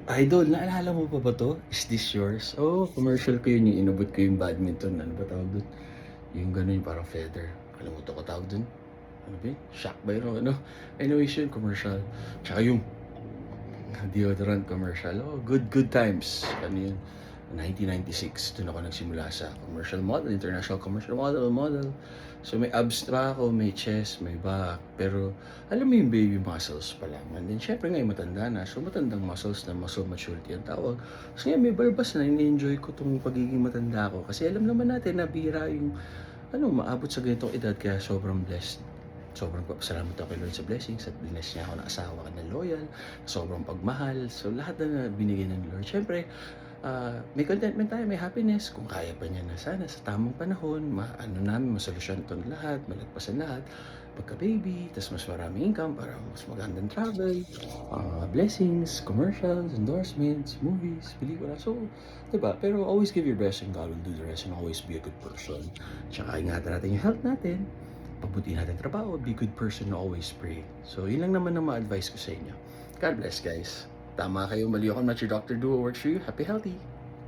Idol, naalala mo pa ba 'to? Is this yours? Oo, commercial ko yun, yung inabot ko yung badminton, ano ba tawag dun? Yung gano'n, yung parang feather, kalimutan ko tawag dun. Ano ba yun, shock ba yun o ano? Anyways yun, commercial. Tsaka yung deodorant commercial, oh, good good times. Ano yun, 1996, dun ako nagsimula sa commercial model, international commercial model. So may abs pa ako, may chest, may back, pero alam mo yung baby muscles pa lang. And then syempre ngayon matanda na, so matandang muscles na muscle maturity ang tawag. So ngayon may balbas na, ini-enjoy ko tong pagiging matanda ko. Kasi alam naman natin na bihira yung maabot sa ganitong edad, kaya sobrang blessed. Sobrang salamat ako kay Lord sa blessings at bless niya ako ng asawa na loyal, sobrang pagmahal. So lahat na binigay ng Lord. Siyempre, may contentment tayo, may happiness. Kung kaya pa niya na sana sa tamang panahon, namin, masolusyon itong lahat, malagpasan lahat. Pagka-baby, tas mas maraming income para mas magandang travel, blessings, commercials, endorsements, movies, pelikula. So, diba? Pero always give your best and God will do the rest and always be a good person. Tsaka ingatan natin yung health natin, pagbutihin natin trabaho, be good person, always pray. So, yun lang naman ang ma-advise ko sa inyo. God bless, guys. Tama kayo, mali ako, I'm not your doctor, do what works for you. Happy, healthy.